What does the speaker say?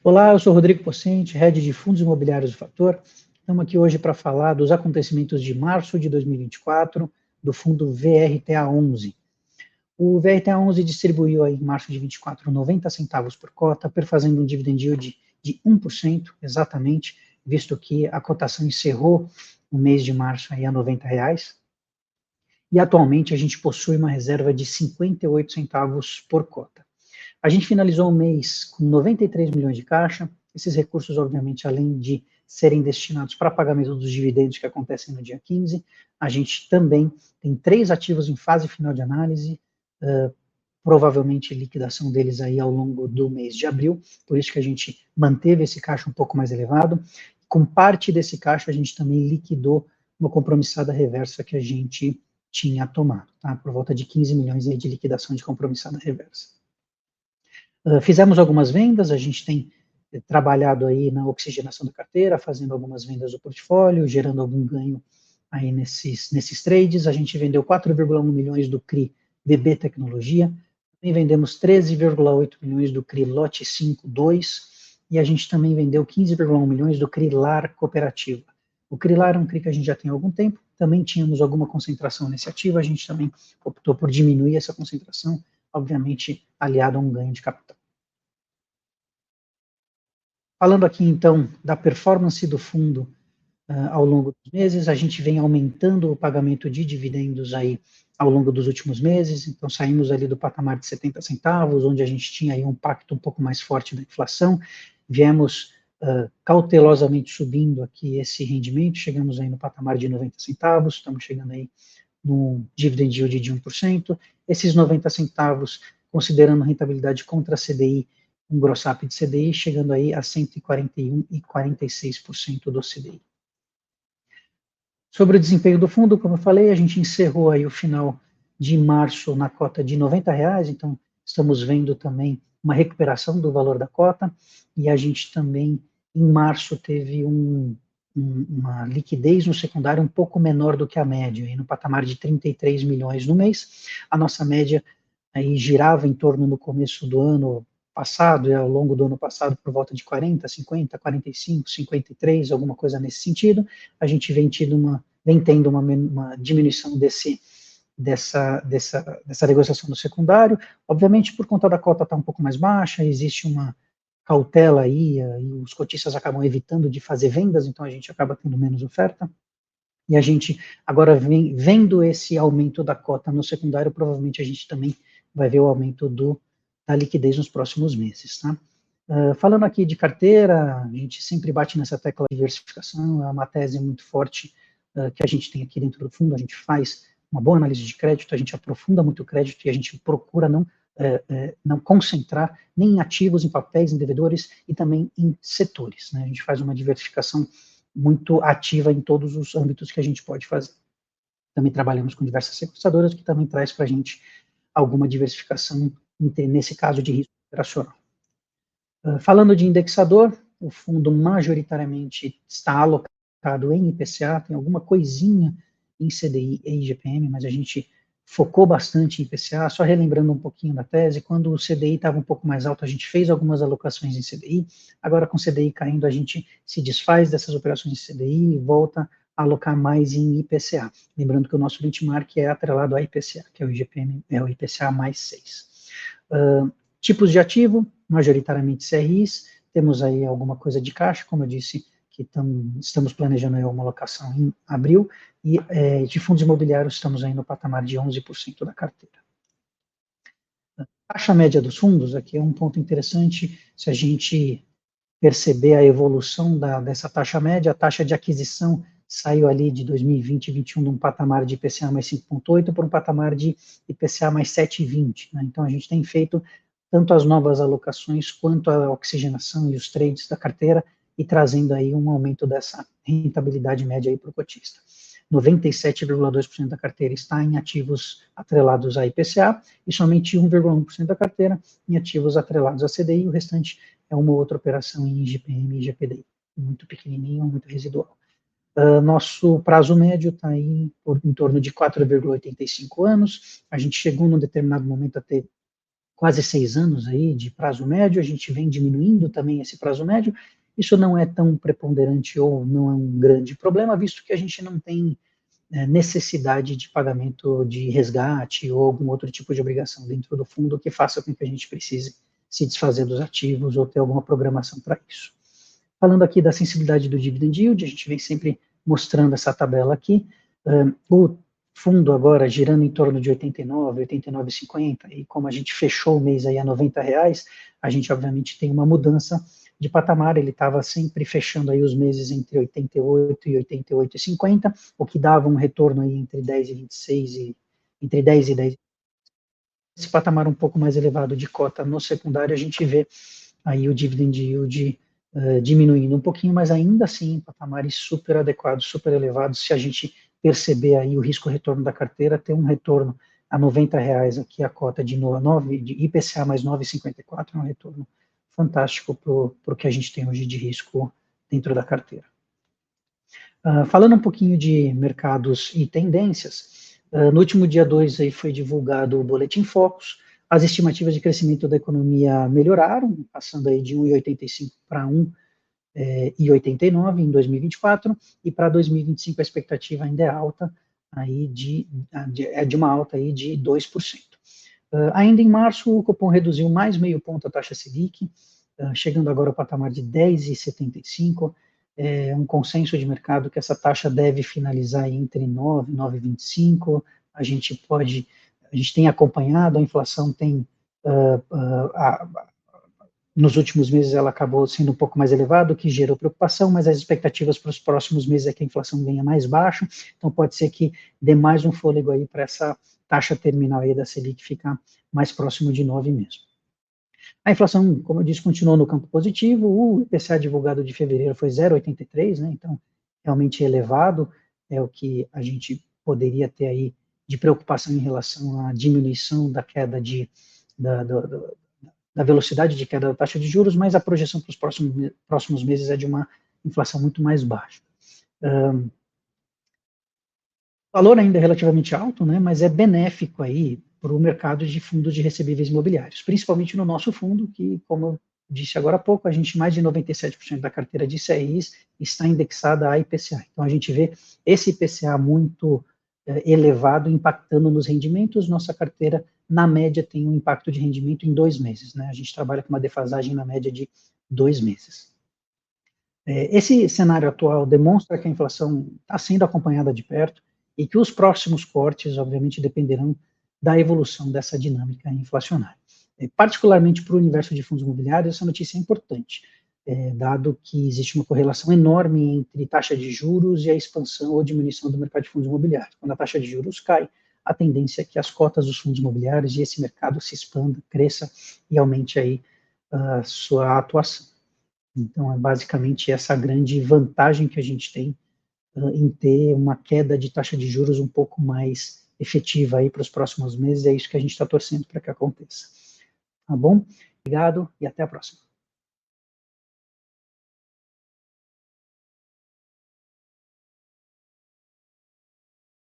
Olá, eu sou Rodrigo Pocente, Head de Fundos Imobiliários do Fator. Estamos aqui hoje para falar dos acontecimentos de março de 2024 do fundo VRTA11. O VRTA11 distribuiu aí, em março de 24 90 centavos por cota, perfazendo um dividend yield de 1%, exatamente, visto que a cotação encerrou o mês de março aí a R$90. E atualmente a gente possui uma reserva de 58 centavos por cota. A gente finalizou o mês com 93 milhões de caixa. Esses recursos, obviamente, além de serem destinados para pagamento dos dividendos que acontecem no dia 15, a gente também tem 3 ativos em fase final de análise, provavelmente liquidação deles aí ao longo do mês de abril, por isso que a gente manteve esse caixa um pouco mais elevado. Com parte desse caixa, a gente também liquidou uma compromissada reversa que a gente tinha tomado, tá? Por volta de 15 milhões aí de liquidação de compromissada reversa. Fizemos algumas vendas, a gente tem trabalhado aí na oxigenação da carteira, fazendo algumas vendas do portfólio, gerando algum ganho aí nesses trades. A gente vendeu 4,1 milhões do CRI BB Tecnologia, também vendemos 13,8 milhões do CRI Lote 5.2, e a gente também vendeu 15,1 milhões do CRI LAR Cooperativa. O CRI LAR é um CRI que a gente já tem há algum tempo, também tínhamos alguma concentração nesse ativo, a gente também optou por diminuir essa concentração, obviamente aliado a um ganho de capital. Falando aqui então da performance do fundo ao longo dos meses, a gente vem aumentando o pagamento de dividendos aí ao longo dos últimos meses, então saímos ali do patamar de 70 centavos, onde a gente tinha aí um impacto um pouco mais forte da inflação, viemos cautelosamente subindo aqui esse rendimento, chegamos aí no patamar de 90 centavos, estamos chegando aí no dividend yield de 1%, esses 90 centavos, considerando rentabilidade contra a CDI, um gross-up de CDI, chegando aí a 141,46% do CDI. Sobre o desempenho do fundo, como eu falei, a gente encerrou aí o final de março na cota de R$90, então estamos vendo também uma recuperação do valor da cota, e a gente também, em março, teve uma liquidez no secundário um pouco menor do que a média, aí no patamar de 33 milhões no mês. A nossa média aí girava em torno no começo do ano passado e ao longo do ano passado por volta de 40, 50, 45, 53, alguma coisa nesse sentido. A gente vem tendo uma diminuição dessa negociação no secundário, obviamente por conta da cota estar um pouco mais baixa, existe uma cautela aí, e os cotistas acabam evitando de fazer vendas, então a gente acaba tendo menos oferta, e a gente agora vem vendo esse aumento da cota no secundário, provavelmente a gente também vai ver o aumento da liquidez nos próximos meses, tá? Falando aqui de carteira, a gente sempre bate nessa tecla de diversificação, é uma tese muito forte que a gente tem aqui dentro do fundo, a gente faz uma boa análise de crédito, a gente aprofunda muito o crédito e a gente procura não concentrar nem em ativos, em papéis, em devedores e também em setores, né? A gente faz uma diversificação muito ativa em todos os âmbitos que a gente pode fazer. Também trabalhamos com diversas sequenciadoras, que também traz para a gente alguma diversificação, nesse caso de risco operacional. Falando de indexador, o fundo majoritariamente está alocado em IPCA, tem alguma coisinha em CDI e IGPM, mas a gente focou bastante em IPCA, só relembrando um pouquinho da tese, quando o CDI estava um pouco mais alto, a gente fez algumas alocações em CDI, agora com o CDI caindo, a gente se desfaz dessas operações em CDI e volta a alocar mais em IPCA. Lembrando que o nosso benchmark é atrelado a IPCA, que é o IGPM, é o IPCA mais 6. Tipos de ativo, majoritariamente CRIs, temos aí alguma coisa de caixa, como eu disse, que estamos planejando aí uma alocação em abril, e de fundos imobiliários estamos aí no patamar de 11% da carteira. A taxa média dos fundos, aqui é um ponto interessante, se a gente perceber a evolução dessa taxa média, a taxa de aquisição saiu ali de 2020 e 2021 de um patamar de IPCA mais 5,8 para um patamar de IPCA mais 7,20, né? Então a gente tem feito tanto as novas alocações quanto a oxigenação e os trades da carteira e trazendo aí um aumento dessa rentabilidade média aí para o cotista. 97,2% da carteira está em ativos atrelados a IPCA e somente 1,1% da carteira em ativos atrelados a CDI, o restante é uma outra operação em IGPM e IGPDI, muito pequenininho, muito residual. Nosso prazo médio está aí em torno de 4,85 anos, a gente chegou num determinado momento a ter quase 6 anos aí de prazo médio, a gente vem diminuindo também esse prazo médio. Isso não é tão preponderante ou não é um grande problema, visto que a gente não tem necessidade de pagamento de resgate ou algum outro tipo de obrigação dentro do fundo que faça com que a gente precise se desfazer dos ativos ou ter alguma programação para isso. Falando aqui da sensibilidade do dividend yield, a gente vem sempre mostrando essa tabela aqui. O fundo agora girando em torno de 89, 89,50, e como a gente fechou o mês aí a R$90, a gente obviamente tem uma mudança de patamar. Ele estava sempre fechando aí os meses entre 88 e 88,50, o que dava um retorno aí entre 10 e 26 e entre 10 e 10. Esse patamar um pouco mais elevado de cota no secundário, a gente vê aí o dividend yield diminuindo um pouquinho, mas ainda assim patamares super adequados, super elevados. Se a gente perceber aí o risco-retorno da carteira, ter um retorno a R$90 aqui, a cota de IPCA mais 9,54, é um retorno fantástico para o que a gente tem hoje de risco dentro da carteira. Falando um pouquinho de mercados e tendências, no último dia 2 aí foi divulgado o Boletim Focus. As estimativas de crescimento da economia melhoraram, passando aí de 1,85 para 1,89 em 2024, e para 2025 a expectativa ainda é alta, aí de uma alta aí de 2%. Ainda em março, o Copom reduziu mais meio ponto a taxa Selic, chegando agora ao patamar de 10,75. É um consenso de mercado que essa taxa deve finalizar entre 9 e 9,25. A gente tem acompanhado, a inflação tem, nos últimos meses ela acabou sendo um pouco mais elevada, o que gerou preocupação, mas as expectativas para os próximos meses é que a inflação venha mais baixa, então pode ser que dê mais um fôlego aí para essa taxa terminal aí da Selic ficar mais próximo de 9 mesmo. A inflação, como eu disse, continuou no campo positivo. O IPCA divulgado de fevereiro foi 0,83, né, então realmente elevado, é o que a gente poderia ter aí de preocupação em relação à diminuição da queda da velocidade de queda da taxa de juros, mas a projeção para os próximos meses é de uma inflação muito mais baixa. O valor ainda é relativamente alto, né, mas é benéfico aí para o mercado de fundos de recebíveis imobiliários, principalmente no nosso fundo, que, como eu disse agora há pouco, a gente, mais de 97% da carteira de CRIs está indexada a IPCA. Então, a gente vê esse IPCA muito elevado impactando nos rendimentos. Nossa carteira, na média, tem um impacto de rendimento em 2 meses, né? A gente trabalha com uma defasagem na média de 2 meses. Esse cenário atual demonstra que a inflação está sendo acompanhada de perto e que os próximos cortes, obviamente, dependerão da evolução dessa dinâmica inflacionária. Particularmente para o universo de fundos imobiliários, essa notícia é importante, dado que existe uma correlação enorme entre taxa de juros e a expansão ou diminuição do mercado de fundos imobiliários. Quando a taxa de juros cai, a tendência é que as cotas dos fundos imobiliários e esse mercado se expanda, cresça e aumente aí a sua atuação. Então, é basicamente essa grande vantagem que a gente tem em ter uma queda de taxa de juros um pouco mais efetiva aí para os próximos meses. É isso que a gente está torcendo para que aconteça. Tá bom? Obrigado e até a próxima.